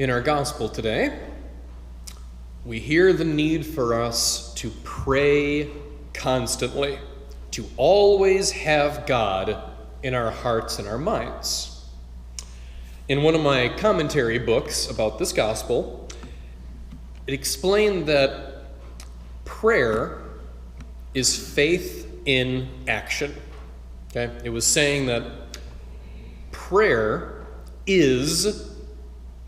In our gospel today, we hear the need for us to pray constantly, to always have God in our hearts and our minds. In one of my commentary books about this gospel, it explained that prayer is faith in action. Okay? It was saying that prayer is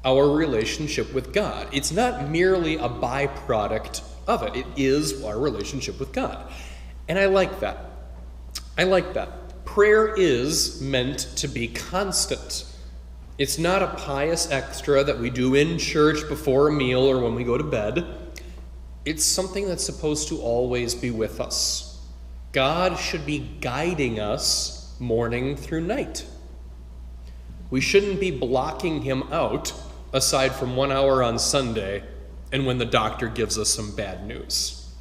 our relationship with God. It's not merely a byproduct of it. It is our relationship with God. And I like that. Prayer is meant to be constant. It's not a pious extra that we do in church before a meal or when we go to bed. It's something that's supposed to always be with us. God should be guiding us morning through night. We shouldn't be blocking him out aside from 1 hour on Sunday and when the doctor gives us some bad news.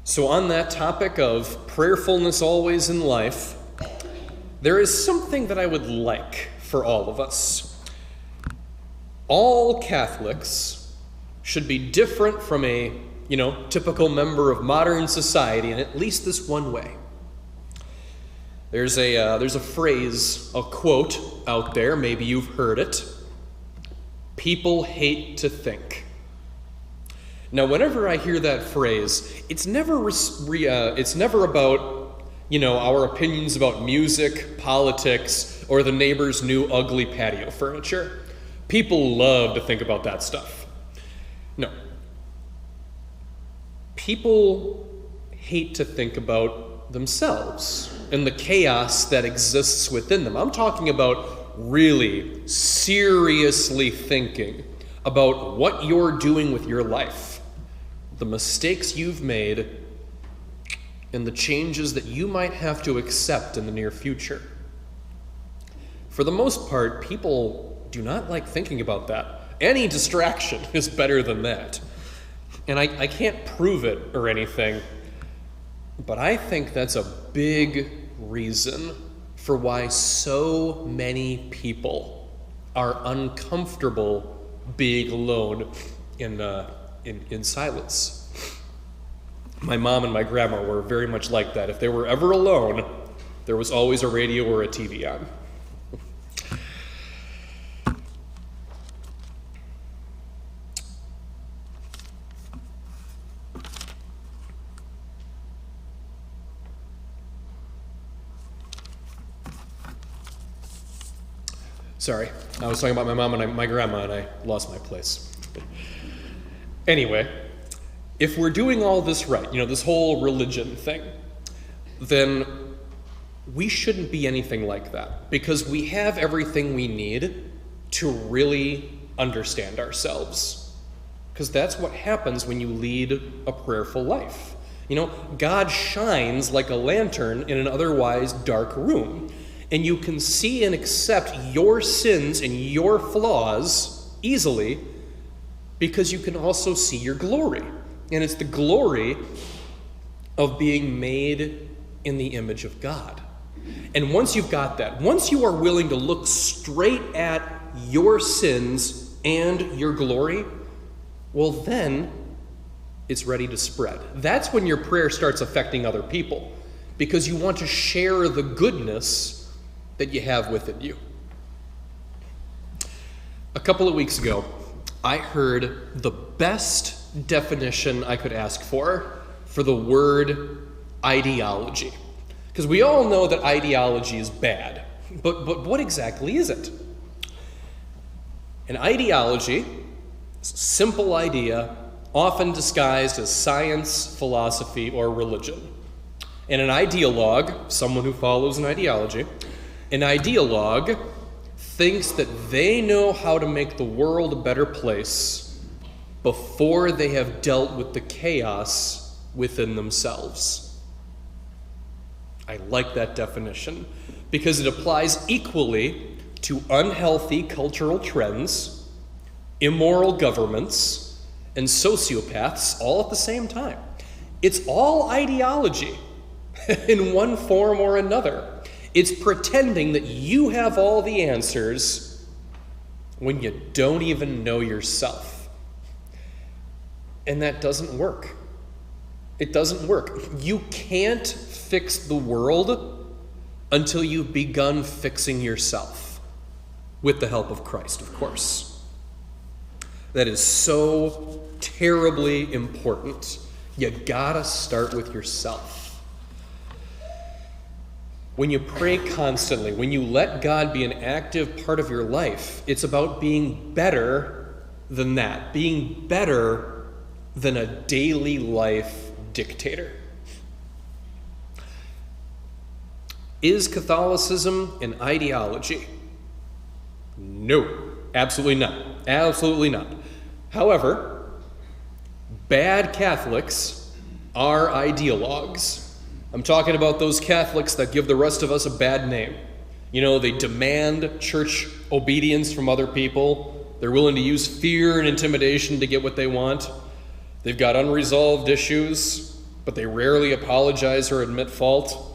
So on that topic of prayerfulness always in life, there is something that I would like for all of us. All Catholics should be different from a, typical member of modern society in at least this one way. There's a phrase, a quote out there, maybe you've heard it. People hate to think. Now, whenever I hear that phrase, it's never about, our opinions about music, politics, or the neighbor's new ugly patio furniture. People love to think about that stuff. No. People hate to think about themselves and the chaos that exists within them. I'm talking about really seriously thinking about what you're doing with your life, the mistakes you've made, and the changes that you might have to accept in the near future. For the most part, people do not like thinking about that. Any distraction is better than that. And I can't prove it or anything, but I think that's a big reason for why so many people are uncomfortable being alone in silence. My mom and my grandma were very much like that. If they were ever alone, there was always a radio or a TV on. Sorry, I was talking about my mom and my grandma, and I lost my place. Anyway, if we're doing all this right, this whole religion thing, then we shouldn't be anything like that, because we have everything we need to really understand ourselves. Because that's what happens when you lead a prayerful life. God shines like a lantern in an otherwise dark room. And you can see and accept your sins and your flaws easily because you can also see your glory. And it's the glory of being made in the image of God. And once you've got that, once you are willing to look straight at your sins and your glory, well then it's ready to spread. That's when your prayer starts affecting other people, because you want to share the goodness that you have within you. A couple of weeks ago, I heard the best definition I could ask for the word ideology. Because we all know that ideology is bad, but what exactly is it? An ideology is a simple idea, often disguised as science, philosophy, or religion. And an ideologue, someone who follows an ideology, an ideologue thinks that they know how to make the world a better place before they have dealt with the chaos within themselves. I like that definition because it applies equally to unhealthy cultural trends, immoral governments, and sociopaths all at the same time. It's all ideology in one form or another. It's pretending that you have all the answers when you don't even know yourself. And that doesn't work. It doesn't work. You can't fix the world until you've begun fixing yourself, with the help of Christ, of course. That is so terribly important. You gotta start with yourself. When you pray constantly, when you let God be an active part of your life, it's about being better than that, being better than a daily life dictator. Is Catholicism an ideology? No, absolutely not. Absolutely not. However, bad Catholics are ideologues. I'm talking about those Catholics that give the rest of us a bad name. You know, they demand church obedience from other people. They're willing to use fear and intimidation to get what they want. They've got unresolved issues, but they rarely apologize or admit fault.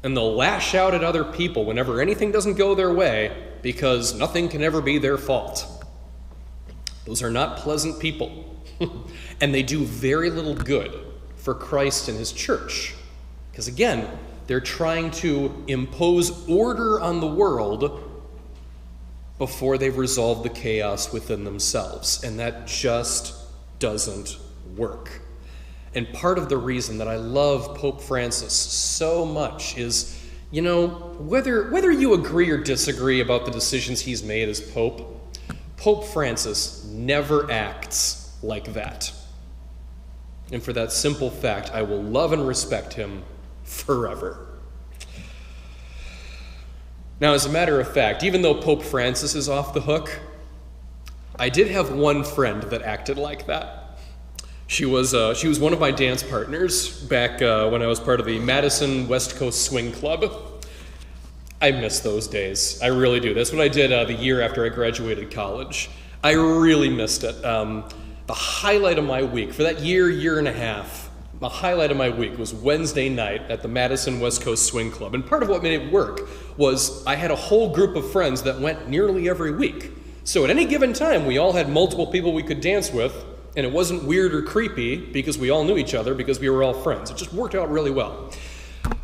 And they'll lash out at other people whenever anything doesn't go their way because nothing can ever be their fault. Those are not pleasant people. And they do very little good for Christ and his church. Because again, they're trying to impose order on the world before they've resolved the chaos within themselves. And that just doesn't work. And part of the reason that I love Pope Francis so much is, you know, whether you agree or disagree about the decisions he's made as Pope, Pope Francis never acts like that. And for that simple fact, I will love and respect him forever. Now, as a matter of fact, even though Pope Francis is off the hook, I did have one friend that acted like that. She was one of my dance partners back when I was part of the Madison West Coast Swing Club. I miss those days. I really do. That's what I did the year after I graduated college. I really missed it. The highlight of my week, for that year and a half, the highlight of my week was Wednesday night at the Madison West Coast Swing Club. And part of what made it work was I had a whole group of friends that went nearly every week. So at any given time, we all had multiple people we could dance with. And it wasn't weird or creepy because we all knew each other because we were all friends. It just worked out really well.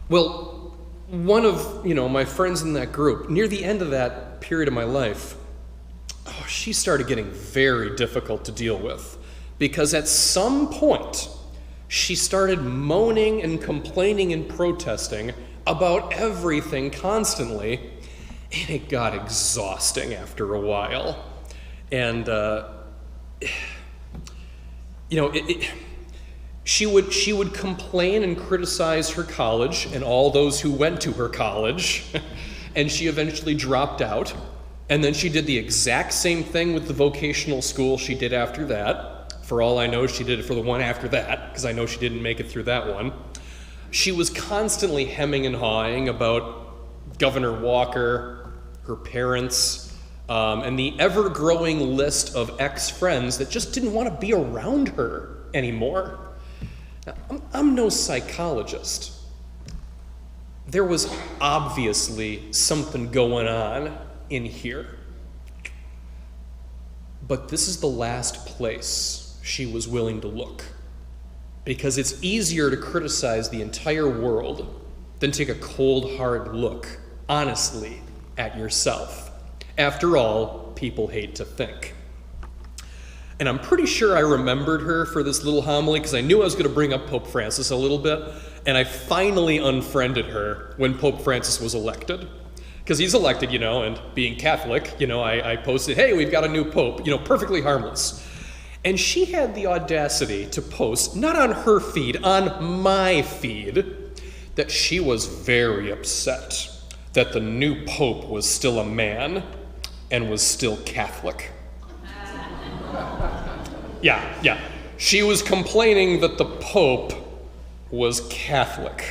Well, one of, my friends in that group, near the end of that period of my life, she started getting very difficult to deal with because at some point, she started moaning and complaining and protesting about everything constantly, and it got exhausting after a while. And, she would complain and criticize her college and all those who went to her college, and she eventually dropped out. And then she did the exact same thing with the vocational school she did after that. For all I know, she did it for the one after that, because I know she didn't make it through that one. She was constantly hemming and hawing about Governor Walker, her parents, and the ever-growing list of ex-friends that just didn't want to be around her anymore. Now, I'm no psychologist. There was obviously something going on in here. But this is the last place she was willing to look. Because it's easier to criticize the entire world than take a cold, hard look, honestly, at yourself. After all, people hate to think. And I'm pretty sure I remembered her for this little homily because I knew I was going to bring up Pope Francis a little bit, and I finally unfriended her when Pope Francis was elected. Because he's elected, and being Catholic, I posted, hey, we've got a new pope, perfectly harmless. And she had the audacity to post, not on her feed, on my feed, that she was very upset that the new pope was still a man and was still Catholic. Yeah. She was complaining that the Pope was Catholic.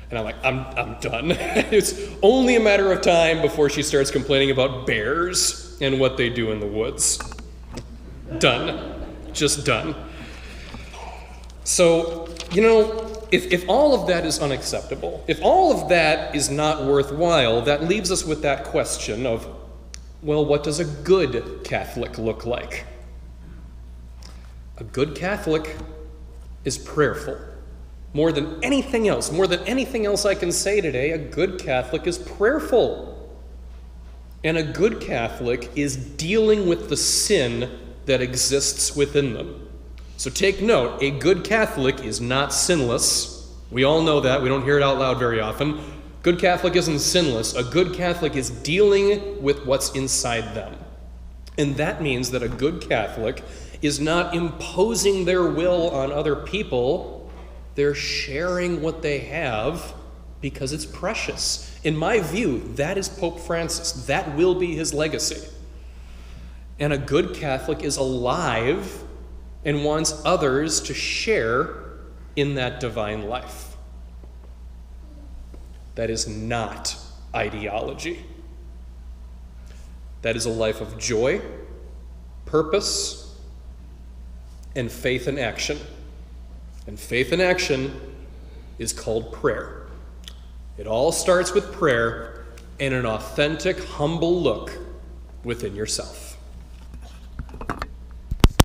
And I'm like, I'm done. It's only a matter of time before she starts complaining about bears and what they do in the woods. Done. Just done. So, if all of that is unacceptable, if all of that is not worthwhile, that leaves us with that question of, Well, what does a good Catholic look like? A good Catholic is prayerful. More than anything else I can say today, a good Catholic is prayerful. And a good Catholic is dealing with the sin that exists within them. So take note, a good Catholic is not sinless. We all know that. We don't hear it out loud very often. Good Catholic isn't sinless. A good Catholic is dealing with what's inside them. And that means that a good Catholic is not imposing their will on other people. They're sharing what they have because it's precious. In my view, that is Pope Francis. That will be his legacy. And a good Catholic is alive and wants others to share in that divine life. That is not ideology. That is a life of joy, purpose, and faith in action. And faith in action is called prayer. It all starts with prayer and an authentic, humble look within yourself.